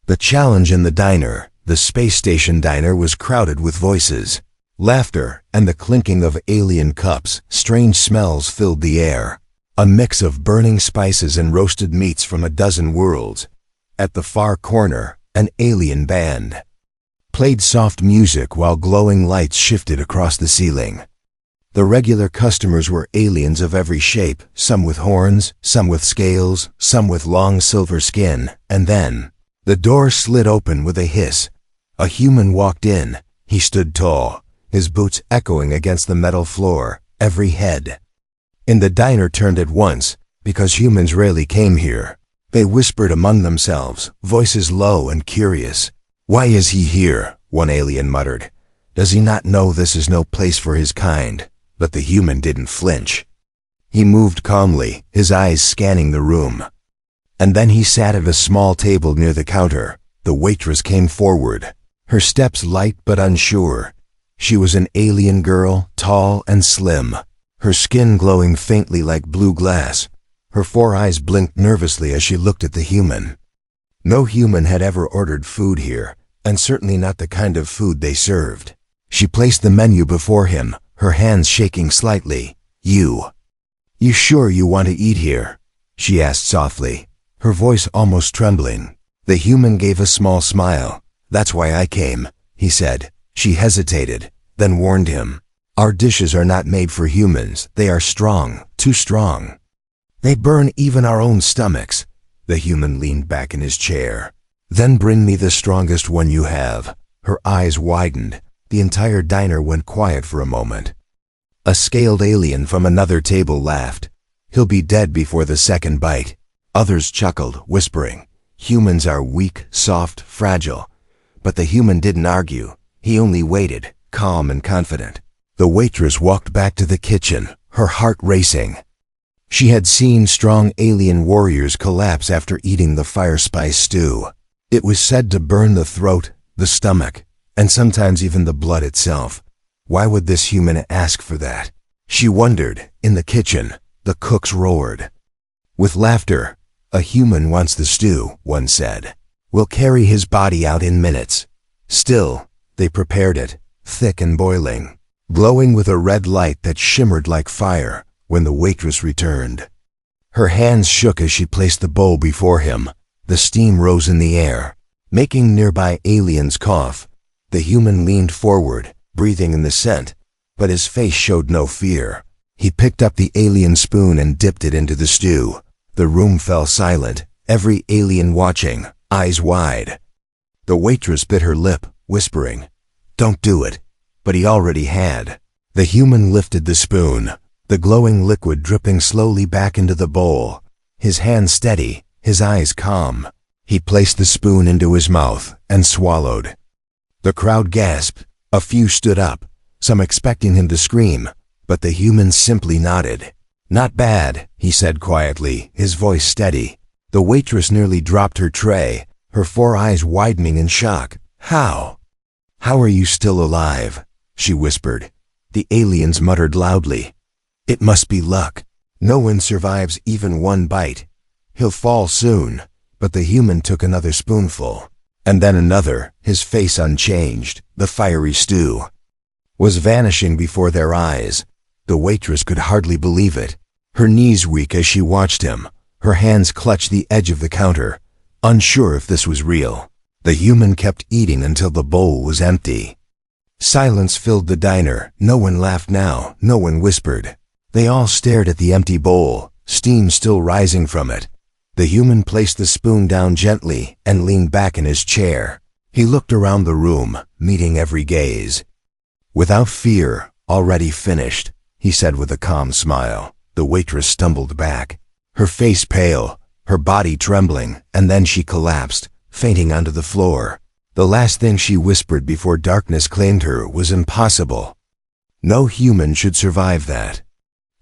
The challenge in the diner, the space station diner, was crowded with voices. Laughter and the clinking of alien cups, strange smells filled the air. A mix of burning spices and roasted meats from a dozen worlds. At the far corner, an alien band played soft music while glowing lights shifted across the ceiling. The regular customers were aliens of every shape, some with horns, some with scales, some with long silver skin, and then the door slid open with a hiss. A human walked in. He stood tall, his boots echoing against the metal floor. Every head in the diner turned at once, because humans rarely came here. They whispered among themselves, voices low and curious. "Why is he here?" one alien muttered. "Does he not know this is no place for his kind?" But the human didn't flinch. He moved calmly, his eyes scanning the room. And then he sat at a small table near the counter. The waitress came forward, her steps light but unsure. She was an alien girl, tall and slim, her skin glowing faintly like blue glass. Her 4 eyes blinked nervously as she looked at the human. No human had ever ordered food here, and certainly not the kind of food they served. She placed the menu before him, her hands shaking slightly. You sure you want to eat here?" she asked softly, her voice almost trembling. The human gave a small smile. "That's why I came," he said. She hesitated, then warned him. "Our dishes are not made for humans. They are strong, too strong. They burn even our own stomachs." The human leaned back in his chair. "Then bring me the strongest one you have." Her eyes widened. The entire diner went quiet for a moment. A scaled alien from another table laughed. "He'll be dead before the second bite." Others chuckled, whispering, "Humans are weak, soft, fragile." But the human didn't argue. He only waited, calm and confident. The waitress walked back to the kitchen, her heart racing. She had seen strong alien warriors collapse after eating the fire spice stew. It was said to burn the throat, the stomach, and sometimes even the blood itself. Why would this human ask for that? She wondered. In the kitchen, the cooks roared with laughter. "A human wants the stew," one said. "We'll carry his body out in minutes." Still, they prepared it, thick and boiling, glowing with a red light that shimmered like fire. When the waitress returned, her hands shook as she placed the bowl before him. The steam rose in the air, making nearby aliens cough. The human leaned forward, breathing in the scent, but his face showed no fear. He picked up the alien spoon and dipped it into the stew. The room fell silent, every alien watching, eyes wide. The waitress bit her lip, whispering, "Don't do it." But he already had. The human lifted the spoon, the glowing liquid dripping slowly back into the bowl. His hand steady, his eyes calm. He placed the spoon into his mouth and swallowed. The crowd gasped. A few stood up, some expecting him to scream, but the human simply nodded. "Not bad," he said quietly, his voice steady. The waitress nearly dropped her tray, her 4 eyes widening in shock. How are you still alive?" she whispered. The aliens muttered loudly. "It must be luck. No one survives even 1 bite. He'll fall soon." But the human took another spoonful, and then another, his face unchanged. The fiery stew was vanishing before their eyes. The waitress could hardly believe it, her knees weak as she watched him. Her hands clutched the edge of the counter, unsure if this was real. The human kept eating until the bowl was empty. Silence filled the diner. No one laughed now, no one whispered. They all stared at the empty bowl, steam still rising from it. The human placed the spoon down gently and leaned back in his chair. He looked around the room, meeting every gaze. "Without fear, already finished," he said with a calm smile. The waitress stumbled back, her face pale, her body trembling, and then she collapsed, fainting onto the floor. The last thing she whispered before darkness claimed her was impossible. No human should survive that.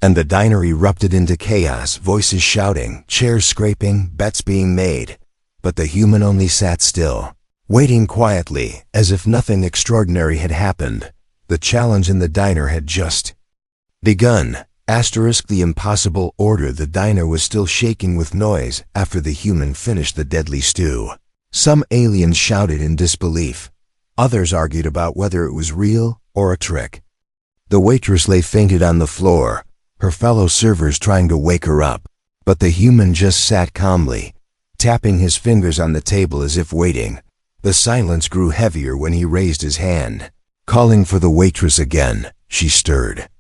And the diner erupted into chaos, voices shouting, chairs scraping, bets being made. But the human only sat still, waiting quietly, as if nothing extraordinary had happened. The challenge in the diner had just begun. The impossible order. The diner was still shaking with noise after the human finished the deadly stew. Some aliens shouted in disbelief. Others argued about whether it was real or a trick. The waitress lay fainted on the floor, her fellow servers trying to wake her up, but the human just sat calmly, tapping his fingers on the table as if waiting. The silence grew heavier when he raised his hand. Calling for the waitress again, she stirred.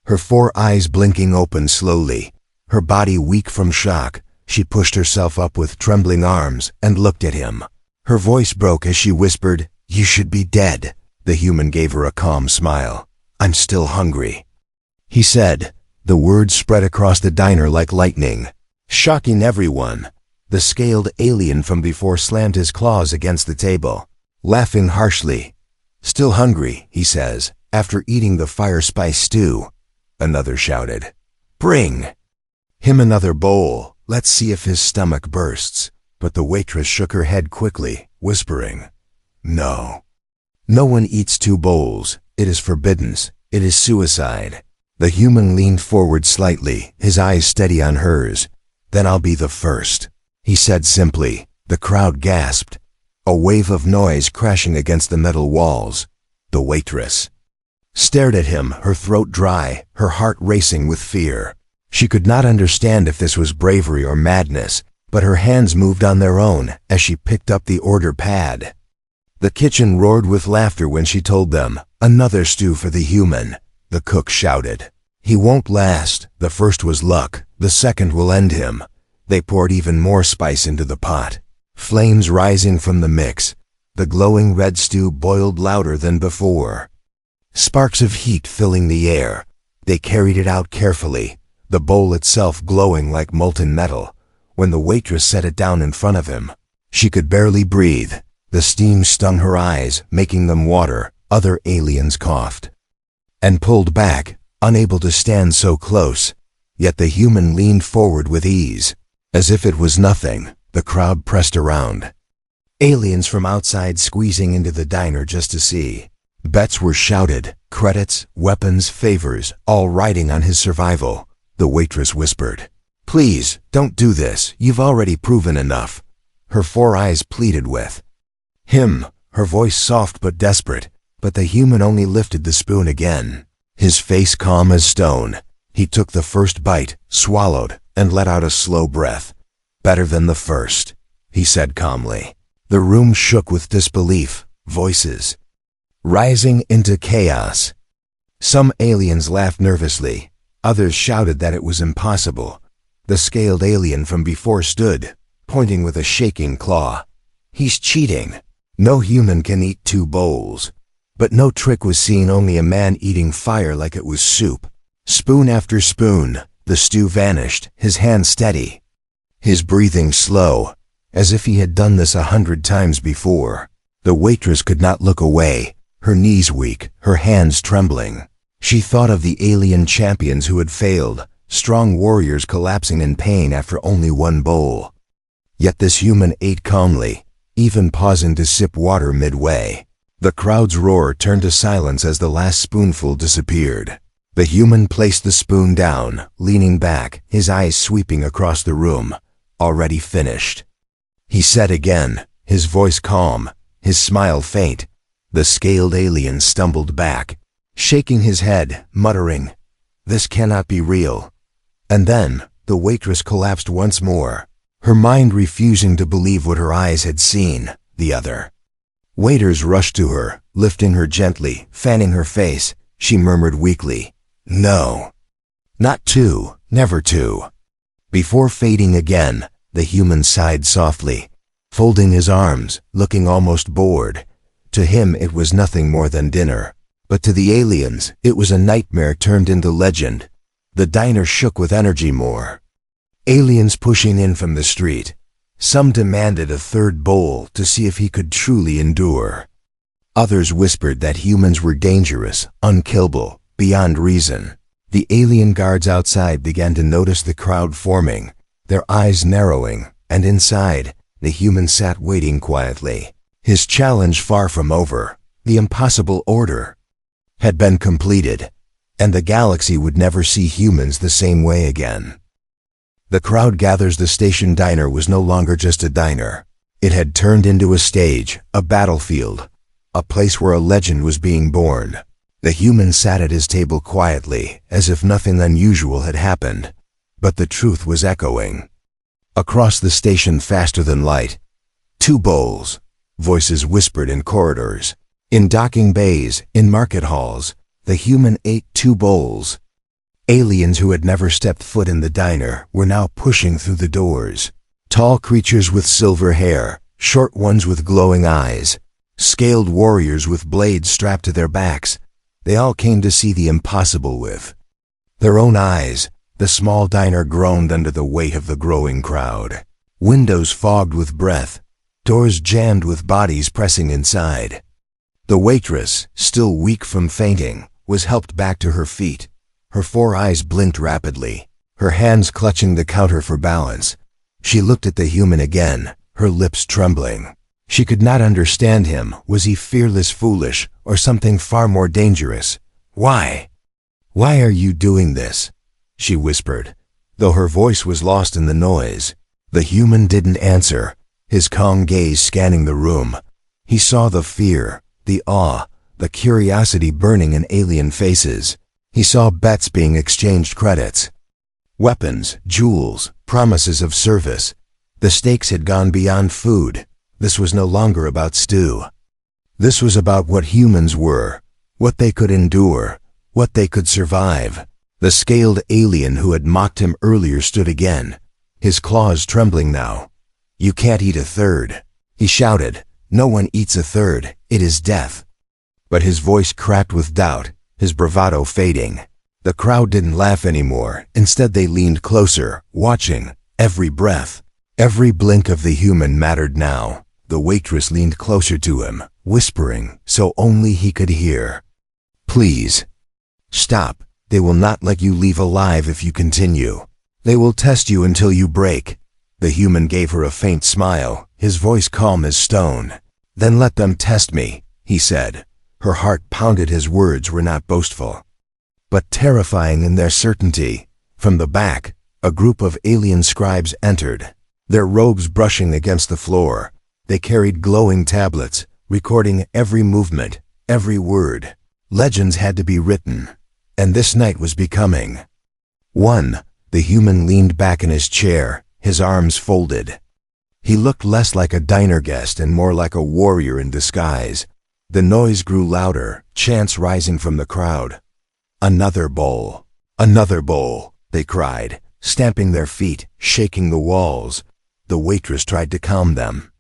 Her 4 eyes blinking open slowly, her body weak from shock, she pushed herself up with trembling arms and looked at him. Her voice broke as she whispered, "You should be dead." The human gave her a calm smile. "I'm still hungry," he said. The words spread across the diner like lightning, shocking everyone. The scaled alien from before slammed his claws against the table, laughing harshly. "Still hungry," he says, "after eating the fire spice stew." Another shouted, "Bring him another bowl. Let's see if his stomach bursts." But the waitress shook her head quickly, whispering, "No. No one eats 2 bowls. It is forbidden. It is suicide." The human leaned forward slightly, his eyes steady on hers. "Then I'll be the first," he said simply. The crowd gasped, a wave of noise crashing against the metal walls. The waitress stared at him, her throat dry, her heart racing with fear. She could not understand if this was bravery or madness, but her hands moved on their own as she picked up the order pad. The kitchen roared with laughter when she told them, "Another stew for the human." The cook shouted, "He won't last. The first was luck. The second will end him." They poured even more spice into the pot, flames rising from the mix. The glowing red stew boiled louder than before, sparks of heat filling the air. They carried it out carefully, the bowl itself glowing like molten metal. When the waitress set it down in front of him, she could barely breathe. The steam stung her eyes, making them water. Other aliens coughed and pulled back, unable to stand so close. Yet the human leaned forward with ease. As if it was nothing, the crowd pressed around, aliens from outside squeezing into the diner just to see. Bets were shouted, credits, weapons, favors, all riding on his survival. The waitress whispered, "Please, don't do this. You've already proven enough." Her 4 eyes pleaded with him, her voice soft but desperate. But the human only lifted the spoon again, his face calm as stone. He took the first bite, swallowed, and let out a slow breath. "Better than the first," he said calmly. The room shook with disbelief, voices rising into chaos. Some aliens laughed nervously. Others shouted that it was impossible. The scaled alien from before stood, pointing with a shaking claw. "He's cheating. No human can eat 2 bowls." But no trick was seen, only a man eating fire like it was soup. Spoon after spoon, the stew vanished, his hand steady, his breathing slow, as if he had done this 100 times before. The waitress could not look away, her knees weak, her hands trembling. She thought of the alien champions who had failed, strong warriors collapsing in pain after only 1 bowl. Yet this human ate calmly, even pausing to sip water midway. The crowd's roar turned to silence as the last spoonful disappeared. The human placed the spoon down, leaning back, his eyes sweeping across the room. "Already finished," he said again, his voice calm, his smile faint. The scaled alien stumbled back, shaking his head, muttering, "This cannot be real." And then the waitress collapsed once more, her mind refusing to believe what her eyes had seen. The other waiters rushed to her, lifting her gently, fanning her face. She murmured weakly, "No. Not 2, never 2. Before fading again, the human sighed softly, folding his arms, looking almost bored. To him it was nothing more than dinner. But to the aliens, it was a nightmare turned into legend. The diner shook with energy more. Aliens pushing in from the street. Some demanded a 3rd bowl to see if he could truly endure. Others whispered that humans were dangerous, unkillable, beyond reason. The alien guards outside began to notice the crowd forming, their eyes narrowing, and inside, the human sat waiting quietly. His challenge far from over. The impossible order had been completed, and the galaxy would never see humans the same way again. The crowd gathers. The station diner was no longer just a diner. It had turned into a stage, a battlefield, a place where a legend was being born. The human sat at his table quietly, as if nothing unusual had happened. But the truth was echoing. Across the station faster than light. 2 bowls. Voices whispered in corridors. In docking bays, in market halls, the human ate 2 bowls. Aliens who had never stepped foot in the diner were now pushing through the doors. Tall creatures with silver hair, short ones with glowing eyes, scaled warriors with blades strapped to their backs. They all came to see the impossible with their own eyes. The small diner groaned under the weight of the growing crowd. Windows fogged with breath, doors jammed with bodies pressing inside. The waitress, still weak from fainting, was helped back to her feet. Her 4 eyes blinked rapidly, her hands clutching the counter for balance. She looked at the human again, her lips trembling. She could not understand him. Was he fearless, foolish, or something far more dangerous? Why? Why are you doing this? She whispered, though her voice was lost in the noise. The human didn't answer, his calm gaze scanning the room. He saw the fear, the awe, the curiosity burning in alien faces. He saw bets being exchanged, credits, weapons, jewels, promises of service. The stakes had gone beyond food. This was no longer about stew. This was about what humans were, what they could endure, what they could survive. The scaled alien who had mocked him earlier stood again, his claws trembling now. You can't eat a third, he shouted. No one eats a third, it is death. But his voice cracked with doubt, his bravado fading. The crowd didn't laugh anymore. Instead they leaned closer, watching. Every breath, every blink of the human mattered now. The waitress leaned closer to him, whispering so only he could hear. Please, stop. They will not let you leave alive if you continue. They will test you until you break. The human gave her a faint smile, his voice calm as stone. Then let them test me, he said. Her heart pounded. His words were not boastful, but terrifying in their certainty. From the back, a group of alien scribes entered, their robes brushing against the floor. They carried glowing tablets, recording every movement, every word. Legends had to be written, and this night was becoming one. The human leaned back in his chair, his arms folded. He looked less like a diner guest and more like a warrior in disguise. The noise grew louder, chants rising from the crowd. Another bowl, they cried, stamping their feet, shaking the walls. The waitress tried to calm them,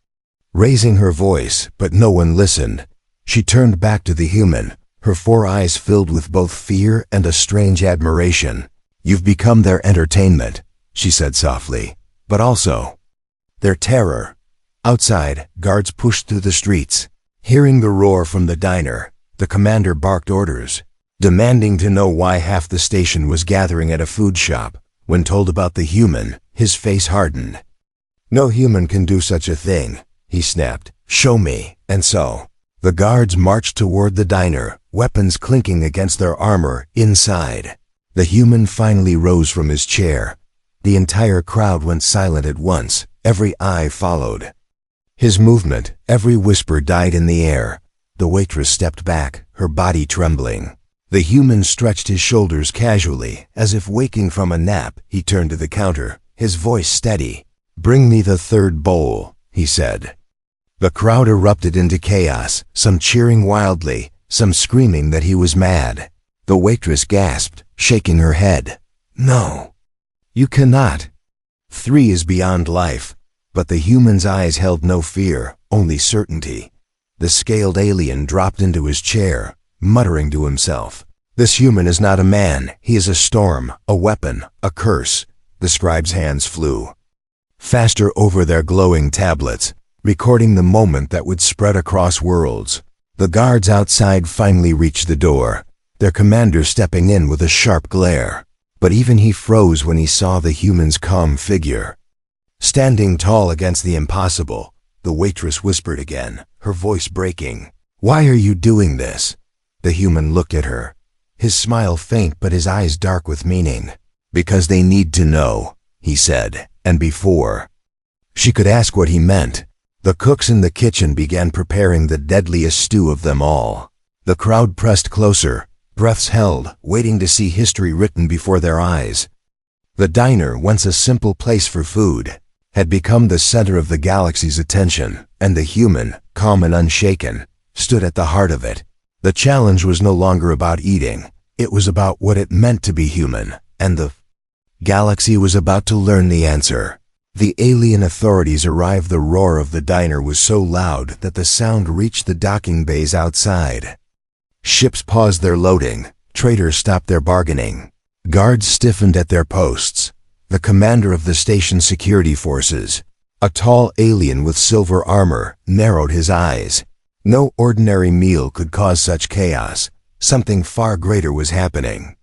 raising her voice, but no one listened. She turned back to the human, her 4 eyes filled with both fear and a strange admiration. You've become their entertainment, she said softly, but also their terror. Outside, guards pushed through the streets. Hearing the roar from the diner, the commander barked orders, demanding to know why half the station was gathering at a food shop. When told about the human, his face hardened. No human can do such a thing, he snapped. Show me. And so, the guards marched toward the diner, weapons clinking against their armor inside. The human finally rose from his chair. The entire crowd went silent at once, every eye followed his movement, every whisper died in the air. The waitress stepped back, her body trembling. The human stretched his shoulders casually, as if waking from a nap. He turned to the counter, his voice steady. Bring me the 3rd bowl, he said. The crowd erupted into chaos, some cheering wildly, some screaming that he was mad. The waitress gasped, shaking her head. No, you cannot. 3 is beyond life. But the human's eyes held no fear, only certainty. The scaled alien dropped into his chair, muttering to himself. This human is not a man, he is a storm, a weapon, a curse. The scribe's hands flew faster over their glowing tablets, recording the moment that would spread across worlds. The guards outside finally reached the door, their commander stepping in with a sharp glare. But even he froze when he saw the human's calm figure. Standing tall against the impossible, the waitress whispered again, her voice breaking. Why are you doing this? The human looked at her, his smile faint but his eyes dark with meaning. Because they need to know, he said, and before she could ask what he meant, The cooks in the kitchen began preparing the deadliest stew of them all. The crowd pressed closer, breaths held, waiting to see history written before their eyes. The diner, once a simple place for food, had become the center of the galaxy's attention, and the human, calm and unshaken, stood at the heart of it. The challenge was no longer about eating. It was about what it meant to be human, and the galaxy was about to learn the answer. The alien authorities arrived. The roar of the diner was so loud that the sound reached the docking bays outside. Ships paused their loading. Traders stopped their bargaining. Guards stiffened at their posts. The commander of the station's security forces, a tall alien with silver armor, narrowed his eyes. No ordinary meal could cause such chaos. Something far greater was happening,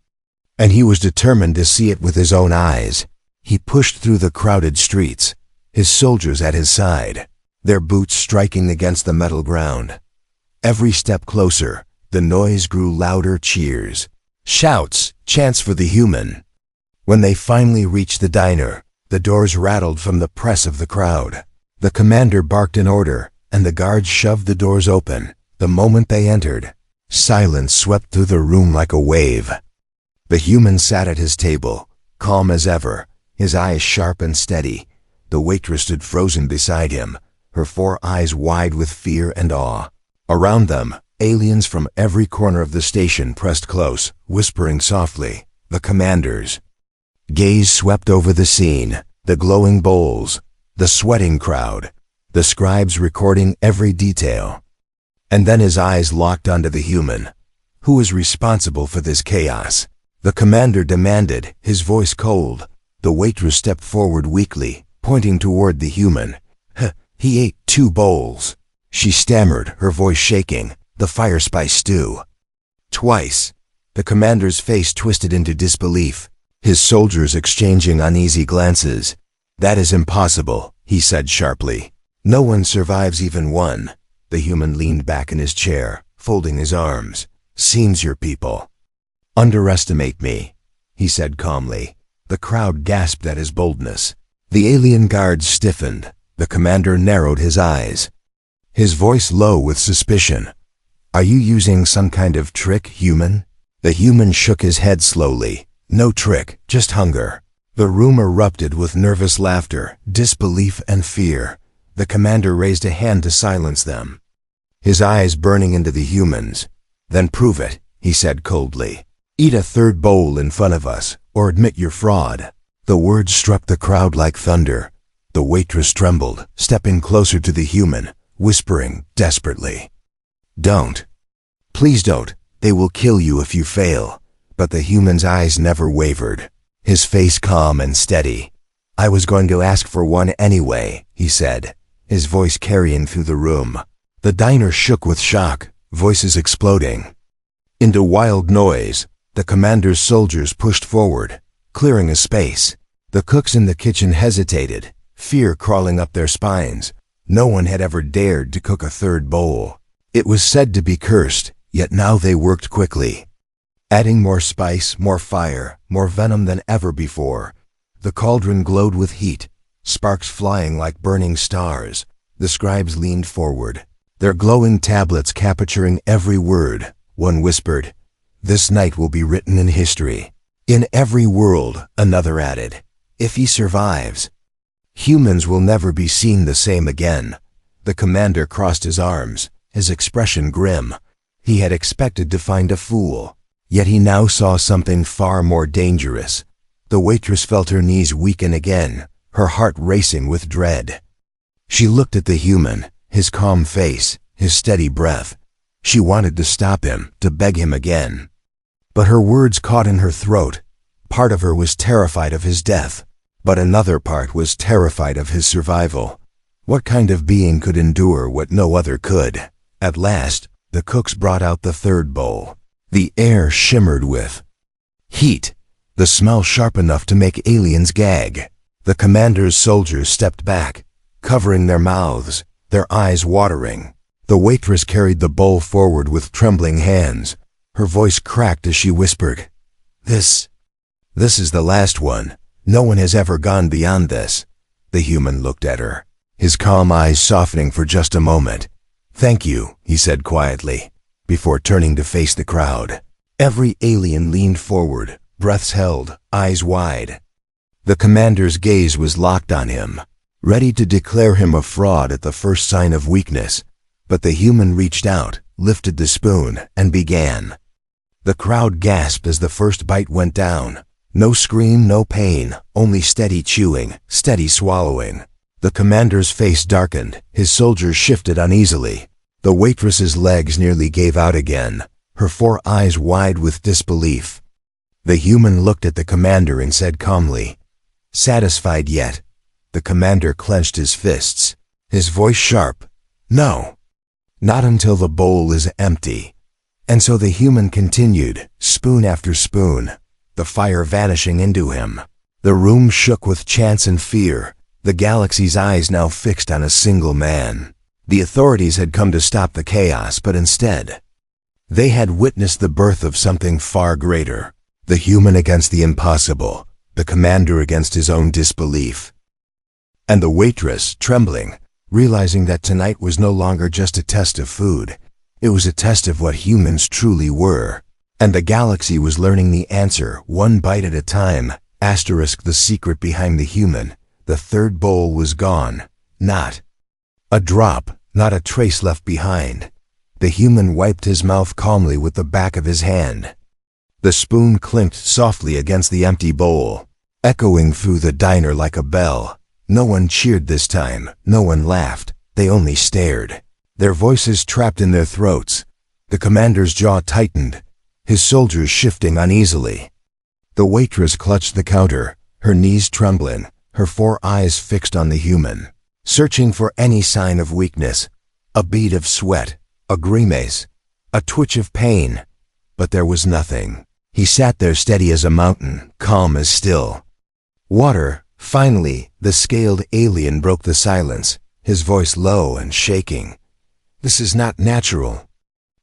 and he was determined to see it with his own eyes. He pushed through the crowded streets, his soldiers at his side, their boots striking against the metal ground. Every step closer, the noise grew louder. Cheers, shouts, chants for the human. When they finally reached the diner, the doors rattled from the press of the crowd. The commander barked an order, and the guards shoved the doors open. The moment they entered, silence swept through the room like a wave. The human sat at his table, calm as ever, his eyes sharp and steady. The waitress stood frozen beside him, her 4 eyes wide with fear and awe. Around them, aliens from every corner of the station pressed close, whispering softly. The commander's gaze swept over the scene, the glowing bowls, the sweating crowd, the scribes recording every detail. And then his eyes locked onto the human. Who is responsible for this chaos? The commander demanded, his voice cold. The waitress stepped forward weakly, pointing toward the human. He ate 2 bowls. She stammered, her voice shaking. The fire spice stew. Twice. The commander's face twisted into disbelief, his soldiers exchanging uneasy glances. That is impossible, he said sharply. No one survives even 1. The human leaned back in his chair, folding his arms. Seems your people underestimate me, he said calmly. The crowd gasped at his boldness. The alien guards stiffened. The commander narrowed his eyes, his voice low with suspicion. Are you using some kind of trick, human? The human shook his head slowly. No trick, just hunger. The room erupted with nervous laughter, disbelief and fear. The commander raised a hand to silence them, his eyes burning into the human's. Then prove it, he said coldly. Eat a 3rd bowl in front of us, or admit your fraud. The words struck the crowd like thunder. The waitress trembled, stepping closer to the human, whispering desperately. Don't. Please don't. They will kill you if you fail. But the human's eyes never wavered, his face calm and steady. I was going to ask for one anyway, he said, his voice carrying through the room. The diner shook with shock, voices exploding into wild noise. The commander's soldiers pushed forward, clearing a space. The cooks in the kitchen hesitated, fear crawling up their spines. No one had ever dared to cook a 3rd bowl. It was said to be cursed, yet now they worked quickly, adding more spice, more fire, more venom than ever before. The cauldron glowed with heat, sparks flying like burning stars. The scribes leaned forward, their glowing tablets capturing every word. One whispered, "This night will be written in history." In every world, another added, "If he survives, humans will never be seen the same again." The commander crossed his arms, his expression grim. He had expected to find a fool, yet he now saw something far more dangerous. The waitress felt her knees weaken again, her heart racing with dread. She looked at the human, his calm face, his steady breath. She wanted to stop him, to beg him again. But her words caught in her throat. Part of her was terrified of his death, but another part was terrified of his survival. What kind of being could endure what no other could? At last, the cooks brought out the 3rd bowl. The air shimmered with heat, the smell sharp enough to make aliens gag. The commander's soldiers stepped back, covering their mouths, their eyes watering. The waitress carried the bowl forward with trembling hands. Her voice cracked as she whispered, This is the last one. No one has ever gone beyond this." The human looked at her. his calm eyes softening for just a moment. "Thank you," he said quietly, before turning to face the crowd. Every alien leaned forward, breaths held, eyes wide. The commander's gaze was locked on him, ready to declare him a fraud at the first sign of weakness. But the human reached out, lifted the spoon, and began. The crowd gasped as the first bite went down. No scream, no pain, only steady chewing, steady swallowing. The commander's face darkened, his soldiers shifted uneasily. The waitress's legs nearly gave out again, her 4 eyes wide with disbelief. The human looked at the commander and said calmly, "Satisfied yet?" The commander clenched his fists, his voice sharp. "No, not until the bowl is empty." And so the human continued, spoon after spoon, the fire vanishing into him. The room shook with chance and fear, the galaxy's eyes now fixed on a single man. The authorities had come to stop the chaos, but instead, they had witnessed the birth of something far greater. The human against the impossible, the commander against his own disbelief. And the waitress, trembling, realizing that tonight was no longer just a test of food. It was a test of what humans truly were. And the galaxy was learning the answer, one bite at a time. Asterisk the secret behind the human. The third bowl was gone. Not a drop, not a trace left behind. The human wiped his mouth calmly with the back of his hand. The spoon clinked softly against the empty bowl, echoing through the diner like a bell. No one cheered this time, no one laughed, they only stared, their voices trapped in their throats. The commander's jaw tightened, his soldiers shifting uneasily. The waitress clutched the counter, her knees trembling, her 4 eyes fixed on the human, searching for any sign of weakness, a bead of sweat, a grimace, a twitch of pain. But there was nothing. He sat there steady as a mountain, calm as still. "Water." Finally, the scaled alien broke the silence, his voice low and shaking. "This is not natural.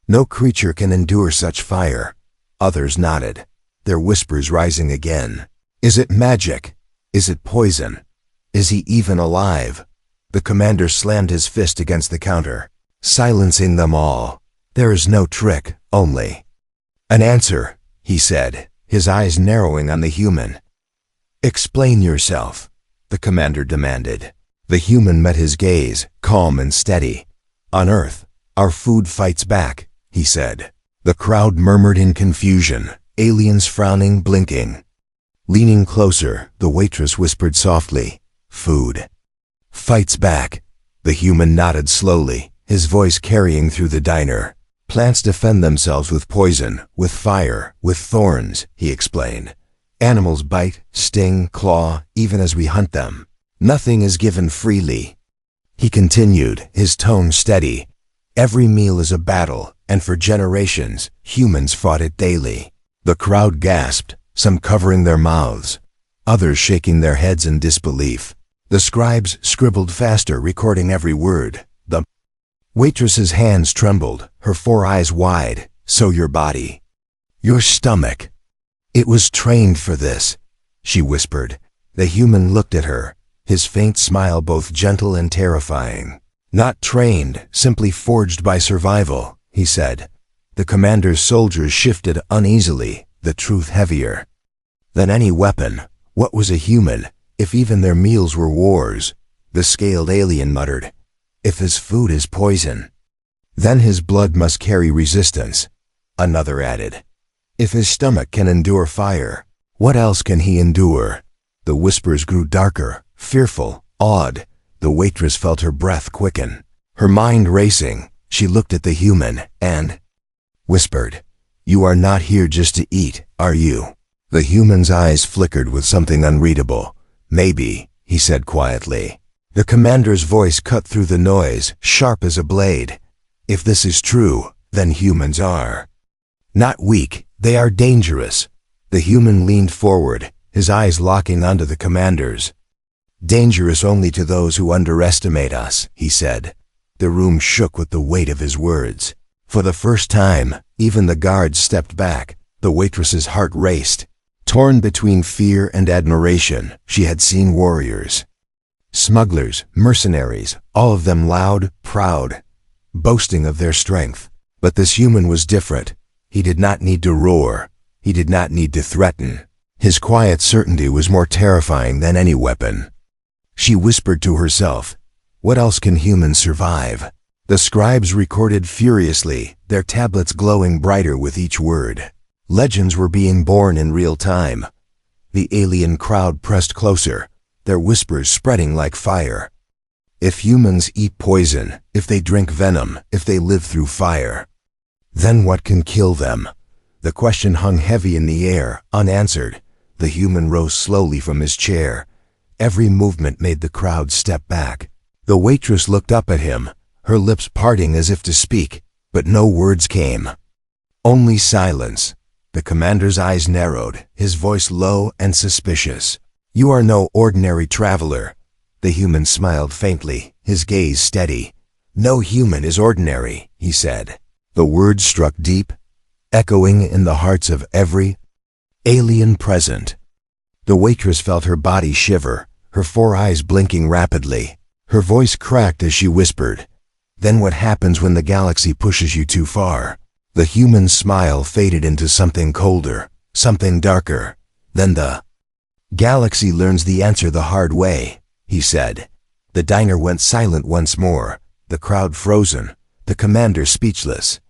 No creature can endure such fire." Others nodded, their whispers rising again. "Is it magic? Is it poison? Is he even alive?" The commander slammed his fist against the counter, silencing them all. "There is no trick, only an answer," he said, his eyes narrowing on the human. "Explain yourself," the commander demanded. The human met his gaze, calm and steady. "On Earth, our food fights back," he said. The crowd murmured in confusion, aliens frowning, blinking. Leaning closer, the waitress whispered softly, "Food fights back." The human nodded slowly, his voice carrying through the diner. "Plants defend themselves with poison, with fire, with thorns," he explained. "Animals bite, sting, claw, even as we hunt them. Nothing is given freely." He continued, his tone steady. "Every meal is a battle, and for generations, humans fought it daily." The crowd gasped, some covering their mouths, others shaking their heads in disbelief. The scribes scribbled faster, recording every word. The waitress's hands trembled, her 4 eyes wide. "So your body, your stomach, it was trained for this," she whispered. The human looked at her, his faint smile both gentle and terrifying. "Not trained, simply forged by survival," he said. The commander's soldiers shifted uneasily, the truth heavier than any weapon. What was a human, if even their meals were wars? The scaled alien muttered, "If his food is poison, then his blood must carry resistance." Another added, "If his stomach can endure fire, what else can he endure?" The whispers grew darker, fearful, awed. The waitress felt her breath quicken, her mind racing. She looked at the human and whispered, "You are not here just to eat, are you?" The human's eyes flickered with something unreadable. "Maybe," he said quietly. The commander's voice cut through the noise, sharp as a blade. "If this is true, then humans are not weak, they are dangerous." The human leaned forward, his eyes locking onto the commander's. "Dangerous only to those who underestimate us," he said. The room shook with the weight of his words. For the first time, even the guards stepped back. The waitress's heart raced. Torn between fear and admiration, she had seen warriors, Smugglers, mercenaries, all of them loud, proud, boasting of their strength. But this human was different. He did not need to roar. He did not need to threaten. His quiet certainty was more terrifying than any weapon. She whispered to herself, "What else can humans survive?" The scribes recorded furiously, their tablets glowing brighter with each word. Legends were being born in real time. The alien crowd pressed closer, their whispers spreading like fire. If humans eat poison, if they drink venom, if they live through fire, then what can kill them? The question hung heavy in the air, unanswered. The human rose slowly from his chair. Every movement made the crowd step back. The waitress looked up at him, her lips parting as if to speak, but no words came. Only silence. The commander's eyes narrowed, his voice low and suspicious. "You are no ordinary traveler." The human smiled faintly, his gaze steady. "No human is ordinary," he said. The words struck deep, echoing in the hearts of every alien present. The waitress felt her body shiver, her 4 eyes blinking rapidly. Her voice cracked as she whispered, "Then what happens when the galaxy pushes you too far?" The human smile faded into something colder, something darker. "Then the galaxy learns the answer the hard way," he said. The diner went silent once more, the crowd frozen, the commander speechless.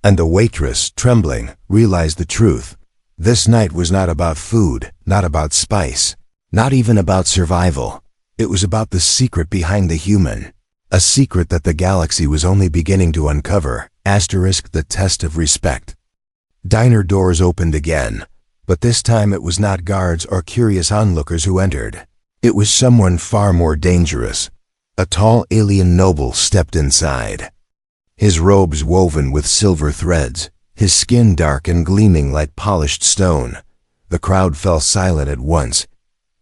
And the waitress, trembling, realized the truth. This night was not about food, not about spice, not even about survival. It was about the secret behind the human. A secret that the galaxy was only beginning to uncover. The test of respect. Diner doors opened again, but this time it was not guards or curious onlookers who entered. It was someone far more dangerous. A tall alien noble stepped inside. His robes woven with silver threads, his skin dark and gleaming like polished stone. The crowd fell silent at once,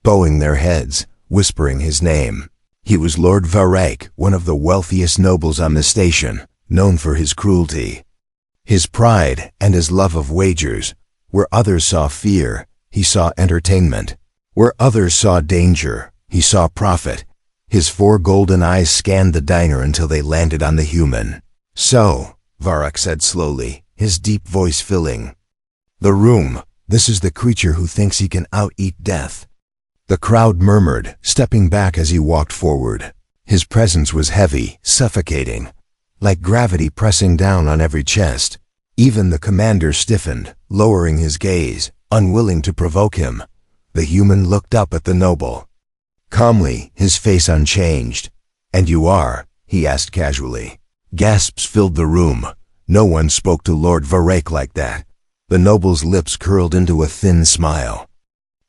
bowing their heads, whispering his name. He was Lord Varek, one of the wealthiest nobles on the station, known for his cruelty, his pride, and his love of wagers. Where others saw fear, he saw entertainment. Where others saw danger, he saw profit. His 4 golden eyes scanned the diner until they landed on the human. "So," Varek said slowly, his deep voice filling the room, "this is the creature who thinks he can out-eat death." The crowd murmured, stepping back as he walked forward. His presence was heavy, suffocating, like gravity pressing down on every chest. Even the commander stiffened, lowering his gaze, unwilling to provoke him. The human looked up at the noble, calmly, his face unchanged. "And you are?" he asked casually. Gasps filled the room. No one spoke to Lord Varek like that. The noble's lips curled into a thin smile.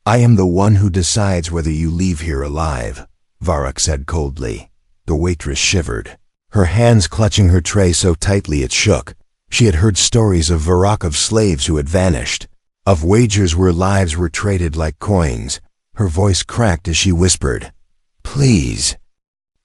"I am the one who decides whether you leave here alive," Varek said coldly. The waitress shivered, her hands clutching her tray so tightly it shook. She had heard stories of Varek, of slaves who had vanished, of wagers where lives were traded like coins. Her voice cracked as she whispered, "Please,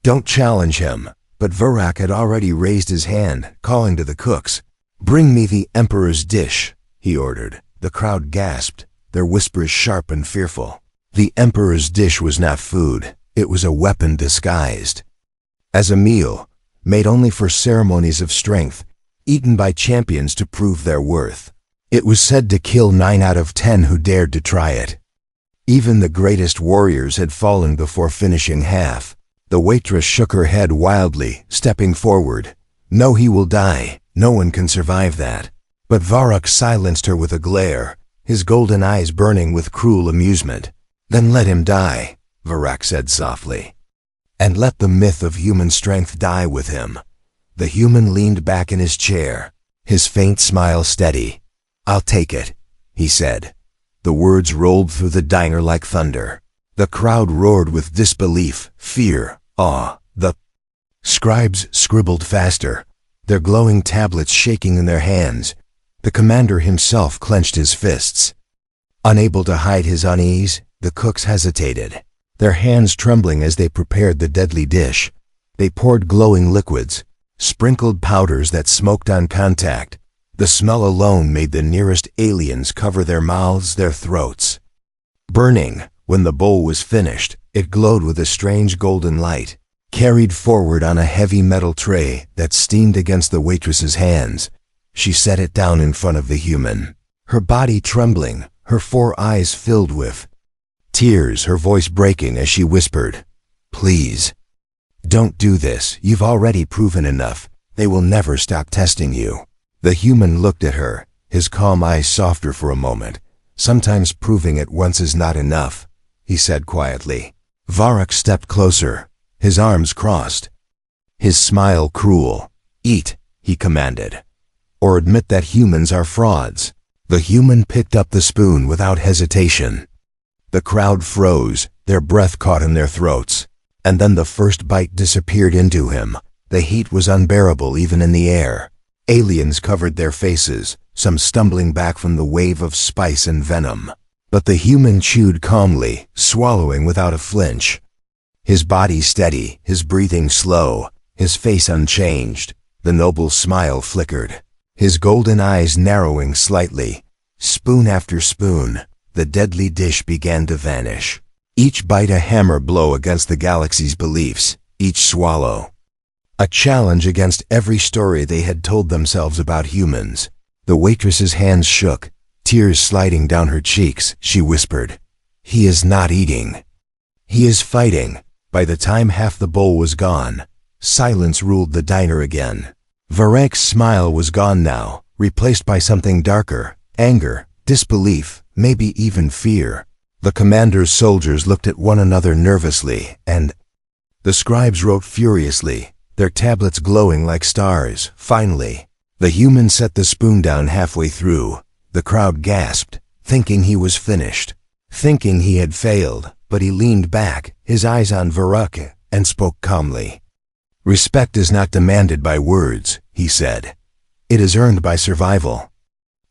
don't challenge him." But Varek had already raised his hand, calling to the cooks. "Bring me the Emperor's dish," he ordered. The crowd gasped, their whispers sharp and fearful. The Emperor's dish was not food. It was a weapon disguised as a meal, made only for ceremonies of strength, eaten by champions to prove their worth. It was said to kill 9 out of 10 who dared to try it. Even the greatest warriors had fallen before finishing half. The waitress shook her head wildly, stepping forward. "No, he will die. No one can survive that." But Varek silenced her with a glare, his golden eyes burning with cruel amusement. "Then let him die," Varek said softly. "And let the myth of human strength die with him." The human leaned back in his chair, his faint smile steady. "I'll take it," he said. The words rolled through the diner like thunder. The crowd roared with disbelief, fear, awe. The scribes scribbled faster, their glowing tablets shaking in their hands. The commander himself clenched his fists. Unable to hide his unease, the cooks hesitated, their hands trembling as they prepared the deadly dish. They poured glowing liquids, sprinkled powders that smoked on contact. The smell alone made the nearest aliens cover their mouths, their throats. Burning, when the bowl was finished, It glowed with a strange golden light, carried forward on a heavy metal tray that steamed against the waitress's hands. She set it down in front of the human, her body trembling, her 4 eyes filled with tears, her voice breaking as she whispered, "Please, don't do this. You've already proven enough. They will never stop testing you." The human looked at her, his calm eyes softer for a moment. "Sometimes proving it once is not enough," he said quietly. Varrock stepped closer, his arms crossed, his smile cruel. "Eat," he commanded, "or admit that humans are frauds." The human picked up the spoon without hesitation. The crowd froze, their breath caught in their throats, and then the first bite disappeared into him. The heat was unbearable even in the air. Aliens covered their faces, some stumbling back from the wave of spice and venom. But the human chewed calmly, swallowing without a flinch. His body steady, his breathing slow, his face unchanged. The noble smile flickered, his golden eyes narrowing slightly. Spoon after spoon, the deadly dish began to vanish. Each bite a hammer blow against the galaxy's beliefs, each swallow a challenge against every story they had told themselves about humans. The waitress's hands shook, tears sliding down her cheeks. She whispered, "He is not eating. He is fighting." By the time half the bowl was gone, silence ruled the diner again. Varrock's smile was gone now, replaced by something darker, anger, disbelief, maybe even fear. The commander's soldiers looked at one another nervously, and the scribes wrote furiously, their tablets glowing like stars. Finally, the human set the spoon down halfway through. The crowd gasped, thinking he was finished, thinking he had failed, but he leaned back, his eyes on Varrock, and spoke calmly. "Respect is not demanded by words," he said. "It is earned by survival."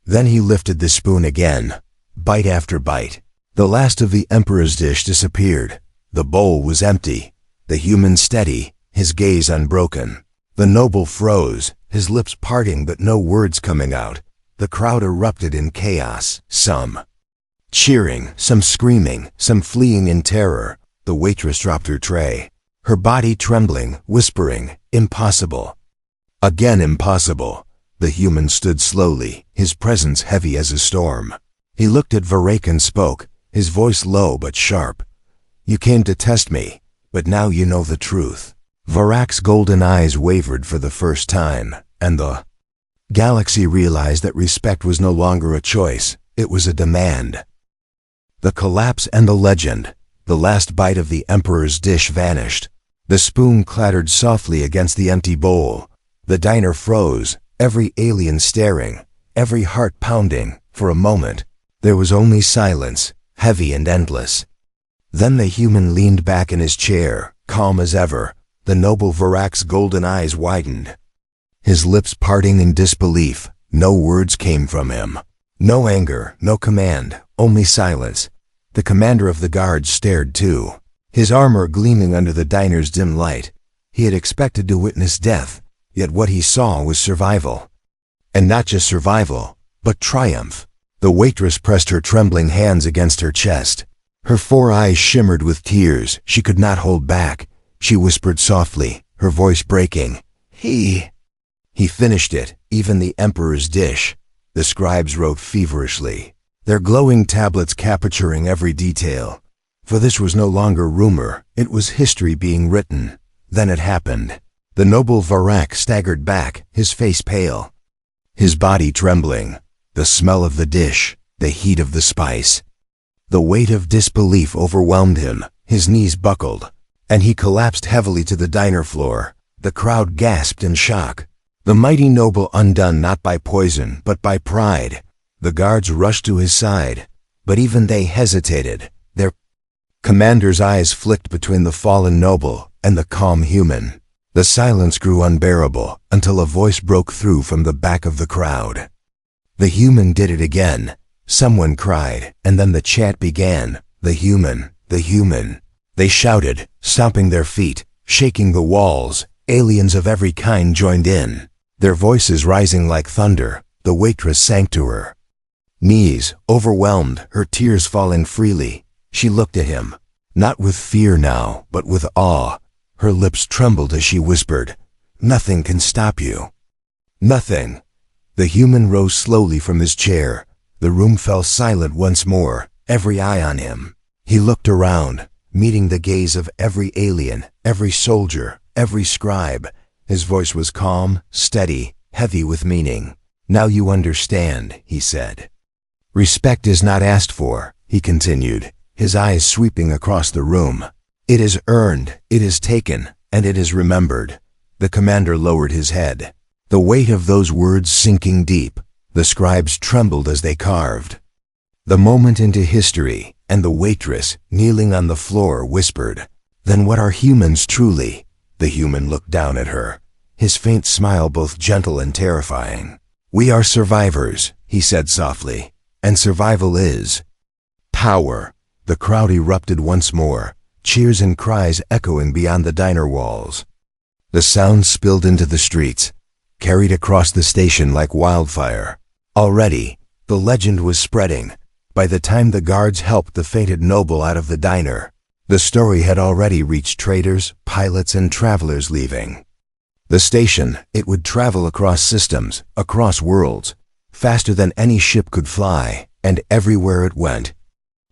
Then he lifted the spoon again, bite after bite. The last of the Emperor's dish disappeared. The bowl was empty, the human steady, his gaze unbroken. The noble froze, his lips parting but no words coming out. The crowd erupted in chaos, some cheering, some screaming, some fleeing in terror. The waitress dropped her tray, her body trembling, whispering, "Impossible." Again impossible. The human stood slowly, his presence heavy as a storm. He looked at Varrock and spoke, his voice low but sharp. "You came to test me, but now you know the truth." Varrock's golden eyes wavered for the first time, and the galaxy realized that respect was no longer a choice, it was a demand. The collapse and the legend. The last bite of the Emperor's dish vanished. The spoon clattered softly against the empty bowl. The diner froze, every alien staring, every heart pounding. For a moment, there was only silence, heavy and endless. Then the human leaned back in his chair, calm as ever. The noble Varrock's golden eyes widened, his lips parting in disbelief. No words came from him. No anger, no command, only silence. The commander of the guards stared too, his armor gleaming under the diner's dim light. He had expected to witness death, yet what he saw was survival. And not just survival, but triumph. The waitress pressed her trembling hands against her chest. Her 4 eyes shimmered with tears she could not hold back. She whispered softly, her voice breaking, He finished it, even the Emperor's dish." The scribes wrote feverishly, their glowing tablets capturing every detail. For this was no longer rumor, it was history being written. Then it happened. The noble Varrock staggered back, his face pale, his body trembling. The smell of the dish, the heat of the spice, the weight of disbelief overwhelmed him. His knees buckled, and he collapsed heavily to the diner floor. The crowd gasped in shock. The mighty noble undone not by poison, but by pride. The guards rushed to his side, but even they hesitated. Their commander's eyes flicked between the fallen noble and the calm human. The silence grew unbearable until a voice broke through from the back of the crowd. The human did it again. Someone cried, and then the chant began. The human, the human. They shouted, stomping their feet, shaking the walls. Aliens of every kind joined in, their voices rising like thunder. The waitress sank to her knees, overwhelmed, her tears falling freely. She looked at him, Not with fear now, but with awe. Her lips trembled as she whispered, "Nothing can stop you." Nothing. The human rose slowly from his chair. The room fell silent once more, every eye on him. He looked around, meeting the gaze of every alien, every soldier, every scribe. His voice was calm, steady, heavy with meaning. "Now you understand," he said. "Respect is not asked for," he continued, his eyes sweeping across the room. "It is earned, it is taken, and it is remembered." The commander lowered his head, the weight of those words sinking deep. The scribes trembled as they carved. The moment into history, and the waitress, kneeling on the floor, whispered, "Then what are humans truly?" The human looked down at her, his faint smile both gentle and terrifying. "We are survivors," he said softly, "and survival is power." The crowd erupted once more, cheers and cries echoing beyond the diner walls. The sound spilled into the streets, carried across the station like wildfire. Already, the legend was spreading. By the time the guards helped the fainted noble out of the diner, the story had already reached traders, pilots, and travelers leaving. The station, it would travel across systems, across worlds, faster than any ship could fly, and everywhere it went,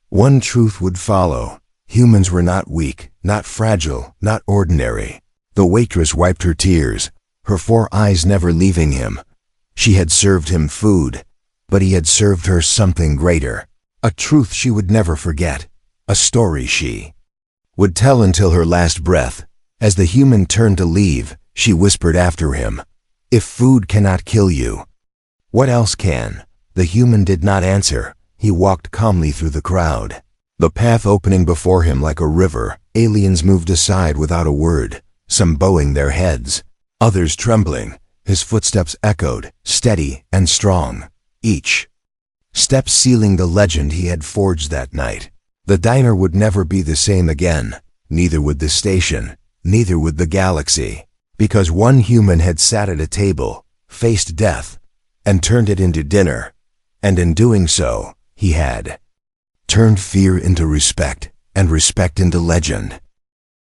one truth would follow. Humans were not weak, not fragile, not ordinary. The waitress wiped her tears, her 4 eyes never leaving him. She had served him food, but he had served her something greater. A truth she would never forget, a story she would tell until her last breath. As the human turned to leave, she whispered after him, "If food cannot kill you, what else can?" The human did not answer. He walked calmly through the crowd, the path opening before him like a river. Aliens moved aside without a word, some bowing their heads, others trembling. His footsteps echoed, steady and strong, each step sealing the legend he had forged that night. The diner would never be the same again, neither would the station, neither would the galaxy, because one human had sat at a table, faced death, and turned it into dinner, and in doing so, he had turned fear into respect, and respect into legend.